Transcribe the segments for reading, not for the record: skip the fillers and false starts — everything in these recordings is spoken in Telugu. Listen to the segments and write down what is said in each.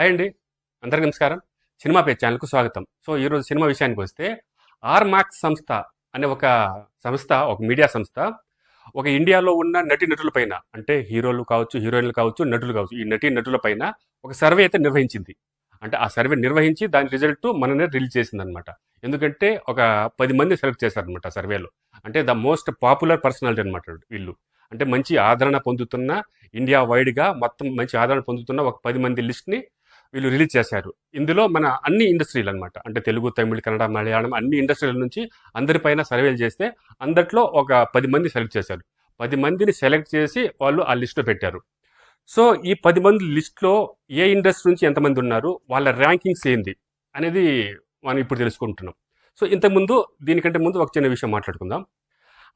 హాయ్ అండి. అందరికీ నమస్కారం. సినిమా పేజ్ ఛానల్‌కు స్వాగతం. సో, ఈరోజు సినిమా విషయానికొస్తే, మార్క్స్ సంస్థ అనే ఒక సంస్థ, ఒక మీడియా సంస్థ, ఒక ఇండియాలో ఉన్న నటీనటులపైన అంటే హీరోలు కావచ్చు, హీరోయిన్‌లు కావచ్చు, నటులు కావచ్చు. ఈ నటీనటులపైన ఒక సర్వే అయితే నిర్వహించింది. అంటే ఆ సర్వే నిర్వహించి దాని రిజల్ట్ మొన్ననే రిలీజ్ చేసిందనమాట. ఎందుకంటే ఒక 10 మంది సెలెక్ట్ చేశారనమాట సర్వేలో. అంటే ద మోస్ట్ పాపులర్ పర్సనాలిటీ అనమాట వీళ్ళు. అంటే మంచి ఆదరణ పొందుతున్న, ఇండియా వైడ్‌గా మొత్తం మంచి ఆదరణ పొందుతున్న ఒక 10 మంది లిస్ట్‌ని వీళ్ళు రిలీజ్ చేశారు. ఇందులో మన అన్ని ఇండస్ట్రీలు అనమాట. అంటే తెలుగు, తమిళ్, కన్నడ, మలయాళం అన్ని ఇండస్ట్రీల నుంచి అందరిపైన సర్వేలు చేస్తే అందట్లో ఒక 10 మంది సెలెక్ట్ చేశారు. 10 మందిని సెలెక్ట్ చేసి వాళ్ళు ఆ లిస్టులో పెట్టారు. సో, ఈ 10 మంది లిస్ట్‌లో ఏ ఇండస్ట్రీ నుంచి ఎంతమంది ఉన్నారు, వాళ్ళ ర్యాంకింగ్స్ ఏంది అనేది మనం ఇప్పుడు తెలుసుకుంటున్నాం. సో, ఇంతకుముందు దీనికంటే ముందు ఒక చిన్న విషయం మాట్లాడుకుందాం.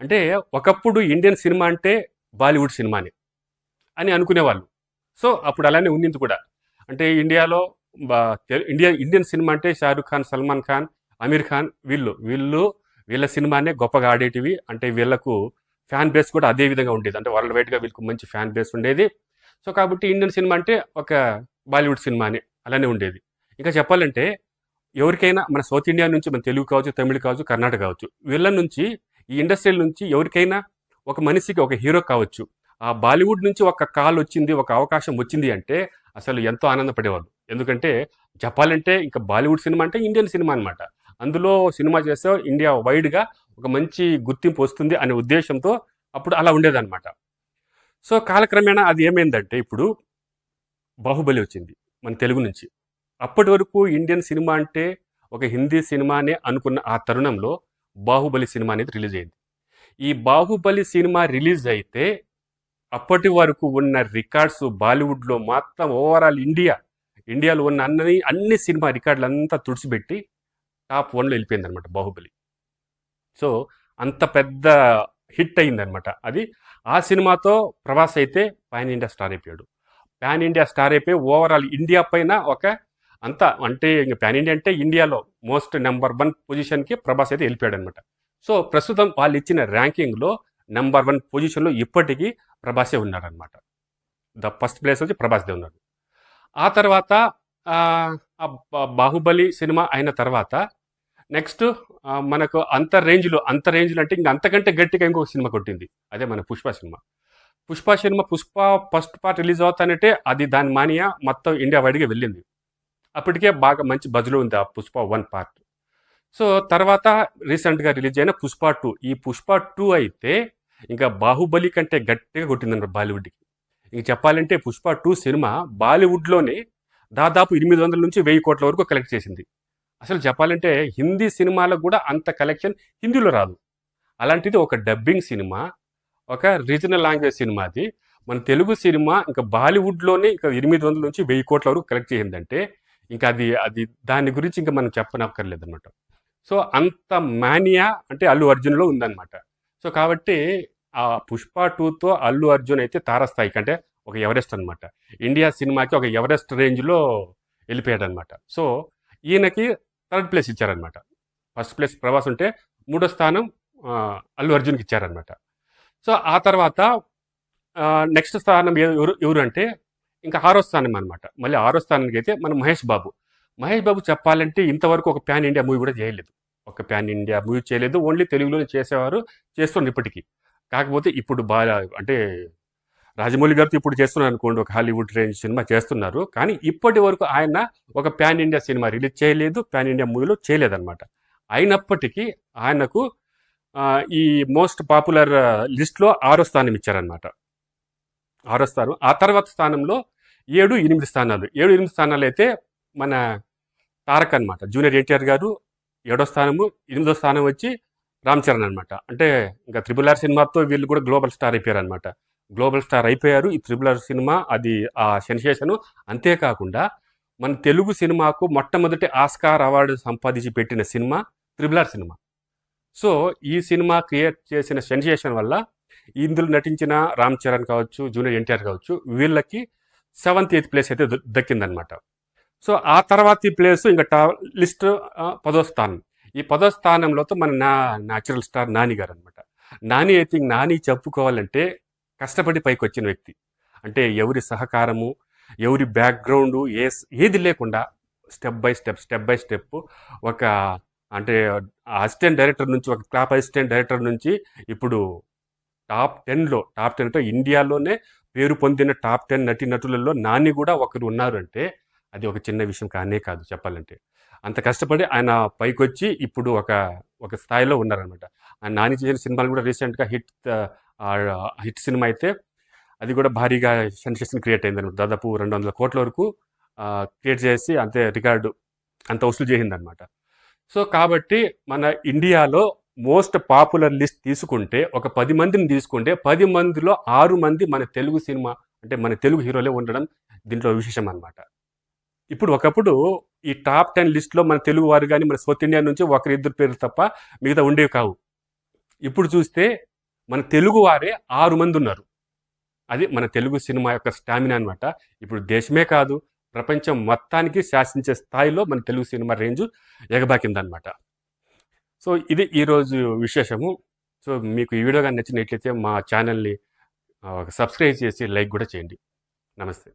అంటే ఒకప్పుడు ఇండియన్ సినిమా అంటే బాలీవుడ్ సినిమానే అని అనుకునేవాళ్ళు. సో, అప్పుడు అలానే ఉండింది కూడా. అంటే ఇండియాలో ఇండియన్ సినిమా అంటే షారూఖ్ ఖాన్, సల్మాన్ ఖాన్, అమీర్ ఖాన్ వీళ్ళ సినిమానే గొప్పగా ఆడేటివి. అంటే వీళ్ళకు ఫ్యాన్ బేస్ కూడా అదే విధంగా ఉండేది. అంటే వరల్డ్ వైడ్గా వీళ్ళకు మంచి ఫ్యాన్ బేస్ ఉండేది. సో, కాబట్టి ఇండియన్ సినిమా అంటే ఒక బాలీవుడ్ సినిమానే అలానే ఉండేది. ఇంకా చెప్పాలంటే ఎవరికైనా మన సౌత్ ఇండియా నుంచి మన తెలుగు కావచ్చు, తమిళ్ కావచ్చు, కర్ణాటక కావచ్చు, వీళ్ళ నుంచి ఈ ఇండస్ట్రీల నుంచి ఎవరికైనా ఒక మనిషికి ఒక హీరో కావచ్చు, ఆ బాలీవుడ్ నుంచి ఒక కాల్ వచ్చింది, ఒక అవకాశం వచ్చింది అంటే అసలు ఎంతో ఆనందపడేవాళ్ళు. ఎందుకంటే చెప్పాలంటే ఇంకా బాలీవుడ్ సినిమా అంటే ఇండియన్ సినిమా అనమాట. అందులో సినిమా చేస్తే ఇండియా వైడ్గా ఒక మంచి గుర్తింపు వస్తుంది అనే ఉద్దేశంతో అప్పుడు అలా ఉండేదన్నమాట. సో, కాలక్రమేణా అది ఏమైందంటే ఇప్పుడు బాహుబలి వచ్చింది మన తెలుగు నుంచి. అప్పటి వరకు ఇండియన్ సినిమా అంటే ఒక హిందీ సినిమానే అనుకున్న ఆ తరుణంలో బాహుబలి సినిమా అనేది రిలీజ్ అయింది. ఈ బాహుబలి సినిమా రిలీజ్ అయితే అప్పటి వరకు ఉన్న రికార్డ్స్ బాలీవుడ్లో మొత్తం ఓవరాల్ ఇండియాలో ఉన్న అన్ని సినిమా రికార్డులు అంతా తుడిచిపెట్టి టాప్ 1లో వెళ్ళిపోయింది అనమాట బాహుబలి. సో, అంత పెద్ద హిట్ అయిందనమాట అది. ఆ సినిమాతో ప్రభాస్ అయితే పాన్ ఇండియా స్టార్ అయిపోయాడు. పాన్ ఇండియా స్టార్ అయిపోయి ఓవరాల్ ఇండియా పైన ఒక అంతా అంటే ఇంక పాన్ ఇండియా అంటే ఇండియాలో మోస్ట్ నెంబర్ 1 పొజిషన్కి ప్రభాస్ అయితే వెళ్ళిపోయాడు అనమాట. సో, ప్రస్తుతం వాళ్ళు ఇచ్చిన ర్యాంకింగ్లో నెంబర్ 1 పొజిషన్లో ఇప్పటికీ ప్రభాసే ఉన్నారనమాట. ద ఫస్ట్ ప్లేస్ వచ్చి ప్రభాస్దే ఉన్నారు. ఆ తర్వాత బాహుబలి సినిమా అయిన తర్వాత నెక్స్ట్ మనకు అంత రేంజ్లో అంటే ఇంక అంతకంటే గట్టిగా ఇంకొక సినిమా కొట్టింది. అదే మన Pushpa cinema. Pushpa first part release అవుతానంటే అది దాని మానియా మొత్తం ఇండియా వైడ్గా వెళ్ళింది. అప్పటికే బాగా మంచి బజ్లో ఉంది ఆ పుష్ప 1 పార్ట్. సో, తర్వాత రీసెంట్గా రిలీజ్ అయిన పుష్ప 2. ఈ పుష్ప 2 అయితే ఇంకా బాహుబలి కంటే గట్టిగా కొట్టిందన్నమాట బాలీవుడ్కి. ఇంక చెప్పాలంటే పుష్ప 2 సినిమా బాలీవుడ్లోనే దాదాపు 800 నుంచి 1000 కోట్ల వరకు కలెక్ట్ చేసింది. అసలు చెప్పాలంటే హిందీ సినిమాలకు కూడా అంత కలెక్షన్ హిందీలో రాదు. అలాంటిది ఒక డబ్బింగ్ సినిమా, ఒక రీజనల్ లాంగ్వేజ్ సినిమా అది. మన తెలుగు సినిమా ఇంకా బాలీవుడ్లోనే ఇంకా 800 నుంచి 1000 కోట్ల వరకు కలెక్ట్ చేసిందంటే ఇంకా అది అది దాని గురించి ఇంకా మనం చెప్పనక్కర్లేదన్నమాట. సో, అంత మానియా అంటే అల్లు అర్జున్లో ఉందన్నమాట. సో, కాబట్టి ఆ పుష్ప 2తో అల్లు అర్జున్ అయితే తారస్థాయికి అంటే ఒక ఎవరెస్ట్ అనమాట. ఇండియా సినిమాకి ఒక ఎవరెస్ట్ రేంజ్లో వెళ్ళిపోయాడనమాట. సో, ఈయనకి థర్డ్ ప్లేస్ ఇచ్చారనమాట. ఫస్ట్ ప్లేస్ ప్రభాస్ ఉంటే మూడో స్థానం అల్లు అర్జున్కి ఇచ్చారనమాట. సో, ఆ తర్వాత నెక్స్ట్ స్థానం ఎవరు అంటే ఇంకా 6వ స్థానం అనమాట. మళ్ళీ 6వ స్థానానికి అయితే మన మహేష్ బాబు. మహేష్ బాబు చెప్పాలంటే ఇంతవరకు ఒక ప్యాన్ ఇండియా మూవీ కూడా చేయలేదు. ఒక ప్యాన్ ఇండియా మూవీ చేయలేదు. ఓన్లీ తెలుగులోనే చేసేవారు, చేస్తున్నారు ఇప్పటికీ. కాకపోతే ఇప్పుడు బాగా అంటే రాజమౌళి గారితో ఇప్పుడు చేస్తున్నారు అనుకోండి, ఒక హాలీవుడ్ రేంజ్ సినిమా చేస్తున్నారు. కానీ ఇప్పటి వరకు ఆయన ఒక ప్యాన్ ఇండియా సినిమా రిలీజ్ చేయలేదు, ప్యాన్ ఇండియా మూవీలో చేయలేదన్నమాట. అయినప్పటికీ ఆయనకు ఈ మోస్ట్ పాపులర్ లిస్ట్లో 6వ స్థానం ఇచ్చారనమాట. 6వ స్థానం. ఆ తర్వాత స్థానంలో 7, 8 స్థానాలు. 7, 8 స్థానాలు అయితే మన తారక్ అనమాట. జూనియర్ ఎన్టీఆర్ గారు 7వ స్థానము, 8వ స్థానం వచ్చి రామ్ చరణ్ అనమాట. అంటే ఇంకా RRR సినిమాతో వీళ్ళు కూడా గ్లోబల్ స్టార్ అయిపోయారు అనమాట. గ్లోబల్ స్టార్ అయిపోయారు. ఈ RRR సినిమా అది ఆ సెన్సేషను. అంతేకాకుండా మన తెలుగు సినిమాకు మొట్టమొదటి ఆస్కార్ అవార్డు సంపాదించి పెట్టిన సినిమా RRR సినిమా. సో, ఈ సినిమా క్రియేట్ చేసిన సెన్సేషన్ వల్ల ఇందులో నటించిన రామ్ చరణ్ కావచ్చు, జూనియర్ ఎన్టీఆర్ కావచ్చు, వీళ్ళకి 7th, 8th ప్లేస్ అయితే దక్కిందనమాట. సో, ఆ తర్వాతి ప్లేస్ ఇంకా లిస్ట్ 10వ స్థానం. ఈ 10వ స్థానంలో మన న్యాచురల్ స్టార్ నాని గారు అనమాట. నాని చెప్పుకోవాలంటే కష్టపడి పైకి వచ్చిన వ్యక్తి. అంటే ఎవరి సహకారము ఎవరి బ్యాక్గ్రౌండ్ ఏది లేకుండా స్టెప్ బై స్టెప్ ఒక అంటే అసిస్టెంట్ డైరెక్టర్ నుంచి ఒక క్లాప్ అసిస్టెంట్ డైరెక్టర్ నుంచి ఇప్పుడు టాప్ 10 అంటే ఇండియాలోనే పేరు పొందిన టాప్ 10 నటులలో నాని కూడా ఒకరు ఉన్నారు అంటే అది ఒక చిన్న విషయం కానే కాదు చెప్పాలంటే. అంత కష్టపడి ఆయన పైకొచ్చి ఇప్పుడు ఒక స్థాయిలో ఉన్నారనమాట. నాని చేసిన సినిమాలు కూడా రీసెంట్గా హిట్ సినిమా అయితే అది కూడా భారీగా సెన్సేషన్ క్రియేట్ అయింది అనమాట. దాదాపు 200 కోట్ల వరకు క్రియేట్ చేసి అంతే రికార్డు అంత వసూలు చేసిందనమాట. సో కాబట్టి మన ఇండియాలో మోస్ట్ పాపులర్ లిస్ట్ తీసుకుంటే ఒక 10 మందిని తీసుకుంటే 10 మందిలో 6 మంది మన తెలుగు సినిమా అంటే మన తెలుగు హీరోలే ఉండడం దీంట్లో విశేషం అనమాట. ఇప్పుడు ఒకప్పుడు ఈ టాప్ 10 లిస్ట్లో మన తెలుగు వారు కానీ మన సౌత్ ఇండియా నుంచి ఒకరిద్దరు పేరు తప్ప మిగతా ఉండేవి కావు. ఇప్పుడు చూస్తే మన తెలుగు వారే 6 మంది ఉన్నారు. అది మన తెలుగు సినిమా యొక్క స్టామినా అనమాట. ఇప్పుడు దేశమే కాదు ప్రపంచం మొత్తానికి శాసించే స్థాయిలో మన తెలుగు సినిమా రేంజ్ ఎగబాకిందనమాట. సో ఇది ఈరోజు విశేషము. సో మీకు ఈ వీడియో కానీ నచ్చినట్లయితే మా ఛానల్ని సబ్స్క్రైబ్ చేసి లైక్ కూడా చేయండి. నమస్తే.